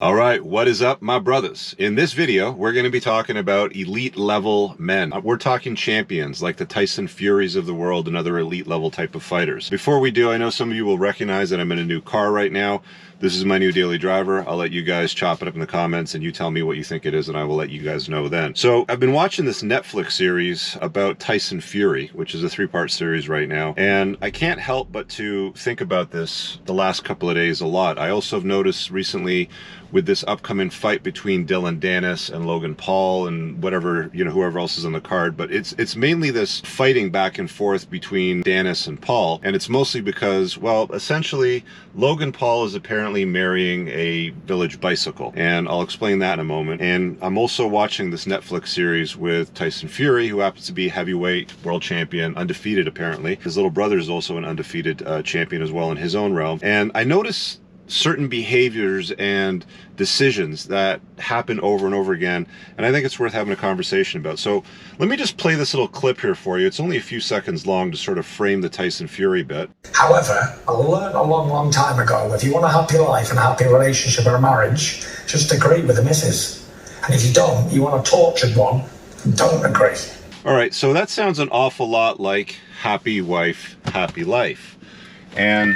All right, what is up, my brothers? In this video, we're going to be talking about elite level men. We're talking champions like the Tyson Furies of the world and other elite level type of fighters. Before we do, I know some of you will recognize that I'm in a new car right now. This is my new daily driver. I'll let you guys chop it up in the comments and you tell me what you think it is and I will let you guys know then. So I've been watching this Netflix series about Tyson Fury, which is a 3-part series right now. And I can't help but to think about this the last couple of days a lot. I also have noticed recently with this upcoming fight between Dillon, Danis and Logan Paul and whatever, whoever else is on the card. But it's mainly this fighting back and forth between Danis and Paul. And it's mostly because, well, essentially Logan Paul is apparently marrying a village bicycle. And I'll explain that in a moment. And I'm also watching this Netflix series with Tyson Fury, who happens to be heavyweight world champion, undefeated apparently. His little brother is also an undefeated champion as well in his own realm. And I noticed certain behaviors and decisions that happen over and over again, and I think it's worth having a conversation about. So let me just play this little clip here for you. It's only a few seconds long to sort of frame the Tyson Fury bit. However, I learned a long time ago, if you want a happy life and a happy relationship or a marriage, just agree with the missus. And if you don't, you want a tortured one, don't agree. All right, so that sounds an awful lot like happy wife, happy life. And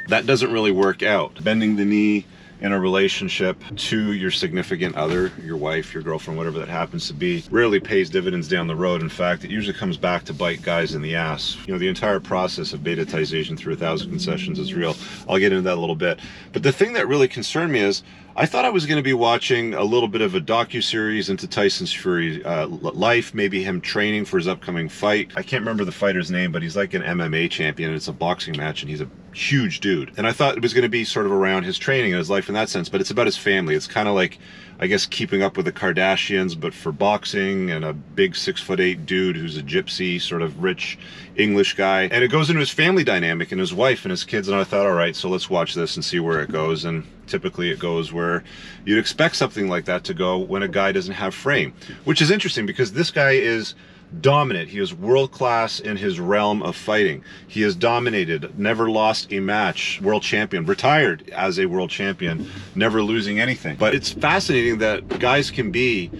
that doesn't really work out. Bending the knee in a relationship to your significant other, your wife, your girlfriend, whatever that happens to be, rarely pays dividends down the road. In fact, it usually comes back to bite guys in the ass. The entire process of betatization through 1,000 concessions is real. I'll get into that a little bit. But the thing that really concerned me is I thought I was going to be watching a little bit of a docu-series into Tyson Fury's life, maybe him training for his upcoming fight. I can't remember the fighter's name, but he's like an MMA champion, and it's a boxing match, and he's a huge dude. And I thought it was going to be sort of around his training and his life in that sense, but it's about his family. It's kind of like, I guess, Keeping Up with the Kardashians, but for boxing, and a big 6'8" dude who's a gypsy, sort of rich English guy. And it goes into his family dynamic and his wife and his kids, and I thought, all right, so let's watch this and see where it goes. And typically it goes where you'd expect something like that to go when a guy doesn't have frame, which is interesting because this guy is dominant. He is world class in his realm of fighting. He has dominated, never lost a match, world champion, retired as a world champion, never losing anything. But it's fascinating that guys can be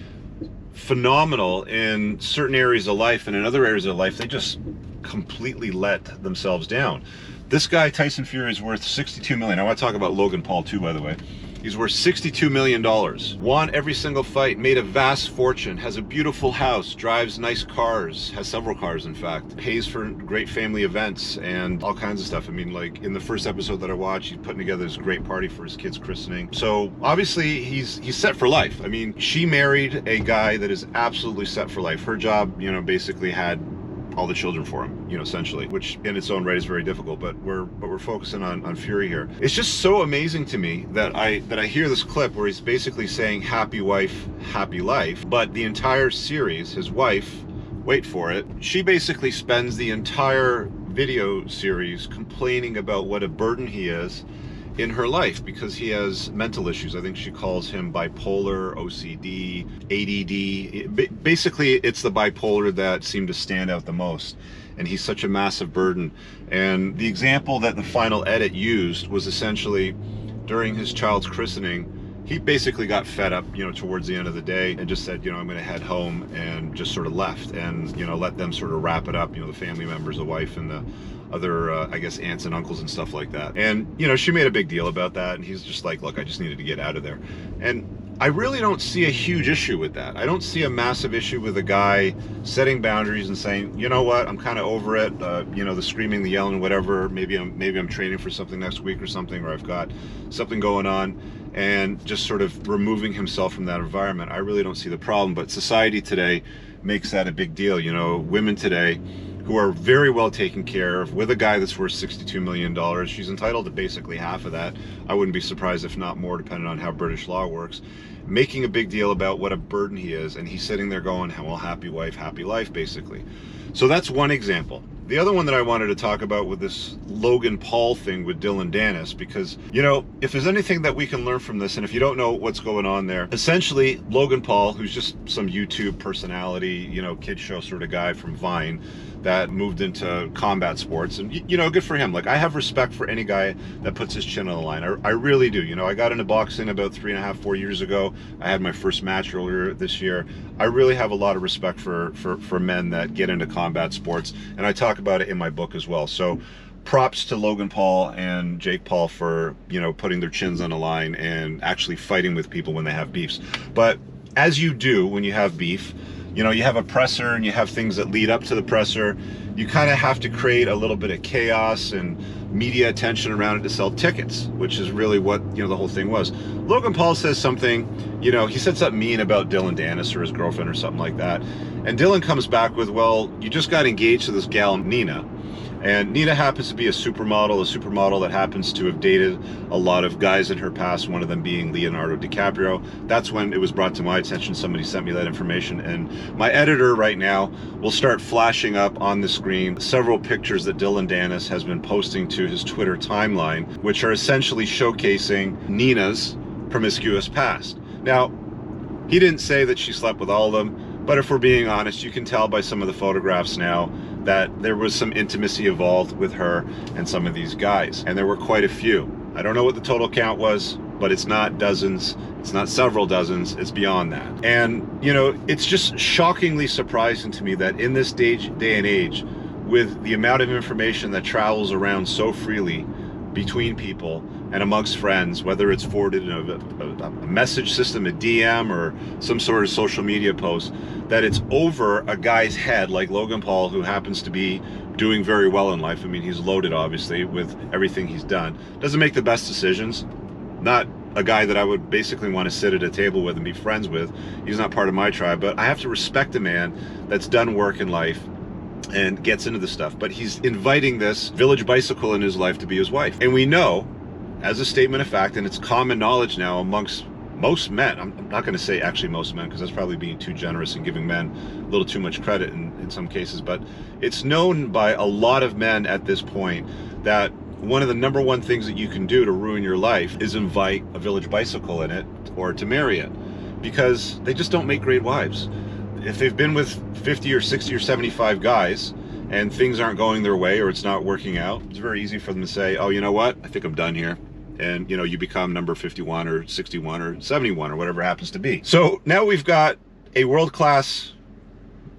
phenomenal in certain areas of life, and in other areas of life they just completely let themselves down. This guy, Tyson Fury, is worth $62 million. I want to talk about Logan Paul too, by the way. He's worth $62 million. Won every single fight, made a vast fortune, has a beautiful house, drives nice cars, has several cars in fact, pays for great family events and all kinds of stuff. I mean, like in the first episode that I watched, he's putting together this great party for his kid's christening. So obviously he's set for life. I mean, she married a guy that is absolutely set for life. Her job, basically had all the children for him, essentially, which in its own right is very difficult, but we're focusing on Fury here. It's just so amazing to me that I hear this clip where he's basically saying happy wife, happy life, but the entire series, his wife, wait for it, she basically spends the entire video series complaining about what a burden he is in her life because he has mental issues. I think she calls him bipolar, OCD, ADD. Basically, it's the bipolar that seemed to stand out the most. And he's such a massive burden. And the example that the final edit used was essentially during his child's christening, he basically got fed up, towards the end of the day and just said, I'm going to head home, and just sort of left and, let them sort of wrap it up, the family members, the wife and the other, I guess, aunts and uncles and stuff like that. And, she made a big deal about that. And he's just like, look, I just needed to get out of there. And I really don't see a huge issue with that. I don't see a massive issue with a guy setting boundaries and saying, you know what, I'm kind of over it. The screaming, the yelling, whatever. Maybe I'm training for something next week or something, or I've got something going on, and just sort of removing himself from that environment. I really don't see the problem. But society today makes that a big deal. Women today who are very well taken care of with a guy that's worth $62 million. She's entitled to basically half of that. I wouldn't be surprised if not more, depending on how British law works. Making a big deal about what a burden he is, and he's sitting there going, well, happy wife, happy life, basically. So that's one example. The other one that I wanted to talk about with this Logan Paul thing with Dillon Danis, because, if there's anything that we can learn from this, and if you don't know what's going on there, essentially Logan Paul, who's just some YouTube personality, kid show sort of guy from Vine, that moved into combat sports, and you know, good for him. Like, I have respect for any guy that puts his chin on the line. I really do. You know, I got into boxing about 3.5, 4 years ago. I had my first match earlier this year. I really have a lot of respect for men that get into combat sports, and I talk about it in my book as well. So props to Logan Paul and Jake Paul for, you know, putting their chins on the line and actually fighting with people when they have beefs. But as you do when you have beef, you know, you have a presser and you have things that lead up to the presser. You kind of have to create a little bit of chaos and media attention around it to sell tickets, which is really what, you know, the whole thing was. Logan Paul says something, you know, he said something mean about Dillon Danis or his girlfriend or something like that. And Dillon comes back with, well, you just got engaged to this gal, Nina. And Nina happens to be a supermodel that happens to have dated a lot of guys in her past, one of them being Leonardo DiCaprio. That's when it was brought to my attention. Somebody sent me that information, and my editor right now will start flashing up on the screen several pictures that Dillon Danis has been posting to his Twitter timeline, which are essentially showcasing Nina's promiscuous past. Now, he didn't say that she slept with all of them, but if we're being honest, you can tell by some of the photographs now that there was some intimacy involved with her and some of these guys, and there were quite a few. I don't know what the total count was, but it's not dozens, it's not several dozens, it's beyond that. And, you know, it's just shockingly surprising to me that in this day and age, with the amount of information that travels around so freely between people and amongst friends, whether it's forwarded in a message system, a DM, or some sort of social media post, that it's over a guy's head like Logan Paul, who happens to be doing very well in life. I mean, he's loaded, obviously, with everything he's done. Doesn't make the best decisions. Not a guy that I would basically want to sit at a table with and be friends with. He's not part of my tribe, but I have to respect a man that's done work in life and gets into this stuff. But he's inviting this village bicycle in his life to be his wife. And we know, as a statement of fact, and it's common knowledge now amongst most men, I'm not going to say actually most men, because that's probably being too generous and giving men a little too much credit in some cases, but it's known by a lot of men at this point that one of the number one things that you can do to ruin your life is invite a village bicycle in it, or to marry it, because they just don't make great wives. If they've been with 50 or 60 or 75 guys and things aren't going their way or it's not working out, it's very easy for them to say, oh, you know what, I think I'm done here. And, you know, you become number 51 or 61 or 71 or whatever it happens to be. So now we've got a world-class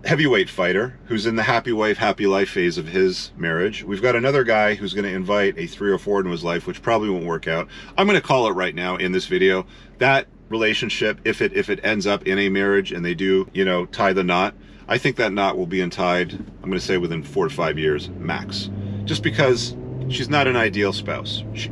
heavyweight fighter who's in the happy wife, happy life phase of his marriage. We've got another guy who's going to invite a 3 or 4 into his life, which probably won't work out. I'm going to call it right now in this video. That relationship, if it ends up in a marriage and they do, you know, tie the knot, I think that knot will be untied, I'm going to say within 4 to 5 years max. Just because she's not an ideal spouse. She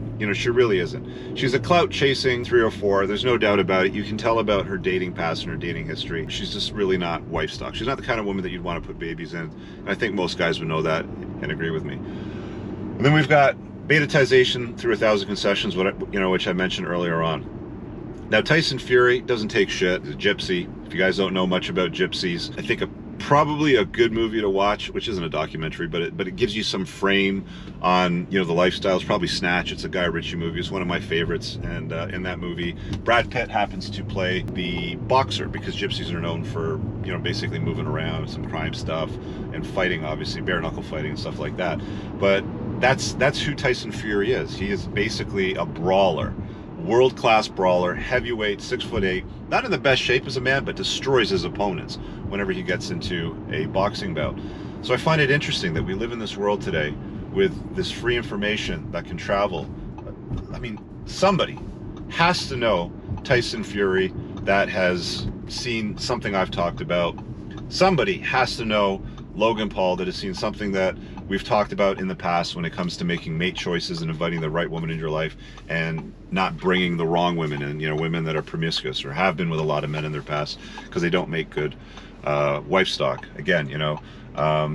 really isn't. She's a clout chasing 3 or 4. There's no doubt about it. You can tell about her dating past and her dating history. She's just really not wife stock. She's not the kind of woman that you'd want to put babies in. And I think most guys would know that and agree with me. And then we've got betatization through 1,000 concessions, which I mentioned earlier on. Now, Tyson Fury doesn't take shit. He's a gypsy. If you guys don't know much about gypsies, I think probably a good movie to watch, which isn't a documentary, but it gives you some frame on, you know, the lifestyles. Probably Snatch. It's a Guy Ritchie movie. It's one of my favorites. And in that movie, Brad Pitt happens to play the boxer, because gypsies are known for, you know, basically moving around, some crime stuff, and fighting, obviously bare knuckle fighting and stuff like that. But that's who Tyson Fury is. He is basically a brawler. World-class brawler, heavyweight, 6'8", not in the best shape as a man, but destroys his opponents whenever he gets into a boxing bout. So I find it interesting that we live in this world today with this free information that can travel. I mean, somebody has to know Tyson Fury that has seen something I've talked about. Somebody has to know Logan Paul that has seen something that we've talked about in the past when it comes to making mate choices and inviting the right woman into your life and not bringing the wrong women in, you know, women that are promiscuous or have been with a lot of men in their past because they don't make good wife stock. Again, you know,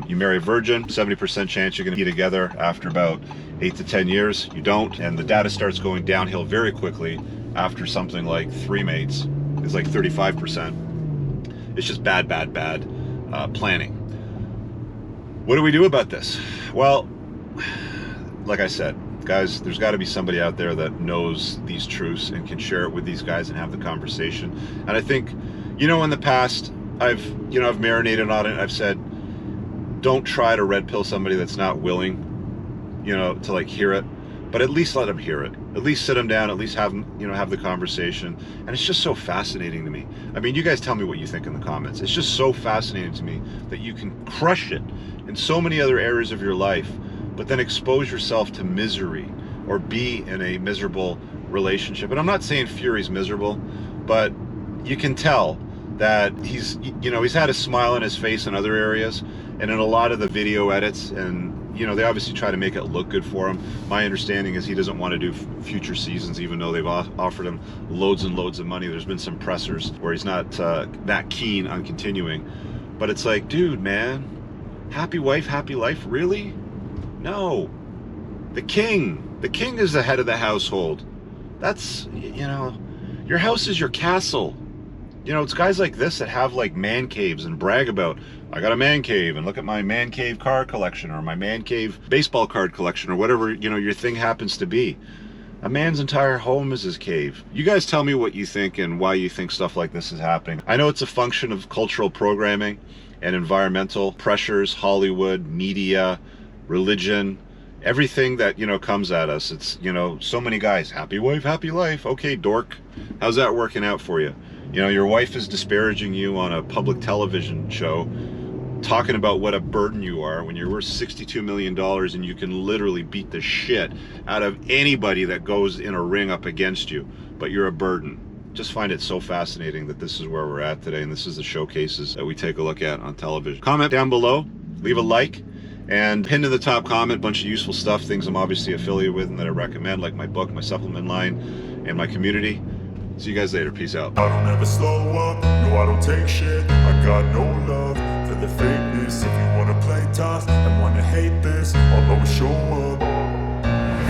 you marry a virgin, 70% chance you're going to be together after about 8 to 10 years. You don't, and the data starts going downhill very quickly after something like 3 mates. It's like 35%. It's just bad planning. What do we do about this? Well, like I said, guys, there's got to be somebody out there that knows these truths and can share it with these guys and have the conversation. And I think, you know, in the past, I've marinated on it. I've said, don't try to red pill somebody that's not willing, you know, to like hear it, but at least let them hear it. At least sit them down, at least have them, you know, have the conversation. And it's just so fascinating to me. I mean, you guys tell me what you think in the comments. It's just so fascinating to me that you can crush it in so many other areas of your life, but then expose yourself to misery or be in a miserable relationship. And I'm not saying Fury's miserable, but you can tell that he's, you know, he's had a smile on his face in other areas, and in a lot of the video edits, and you know, they obviously try to make it look good for him. My understanding is he doesn't want to do future seasons, even though they've offered him loads and loads of money. There's been some pressers where he's not that keen on continuing. But it's like, dude, man, happy wife, happy life, really? No. The king is the head of the household. That's, you know, your house is your castle. You know, it's guys like this that have like man caves and brag about, I got a man cave and look at my man cave car collection or my man cave baseball card collection or whatever, you know, your thing happens to be. A man's entire home is his cave. You guys tell me what you think and why you think stuff like this is happening. I know it's a function of cultural programming and environmental pressures, Hollywood, media, religion, everything that, you know, comes at us. It's, you know, so many guys, happy wife, happy life. Okay, dork, how's that working out for you? You know, your wife is disparaging you on a public television show, talking about what a burden you are when you're worth $62 million and you can literally beat the shit out of anybody that goes in a ring up against you, but you're a burden. Just find it so fascinating that this is where we're at today, and this is the showcases that we take a look at on television. Comment down below, leave a like, and pin to the top comment a bunch of useful stuff, things I'm obviously affiliated with and that I recommend, like my book, my supplement line, and my community. See you guys later. Peace out. I don't ever slow up, no I don't take shit. I got no love for the fakeness. If you wanna play tough and wanna hate this, I'll always show up.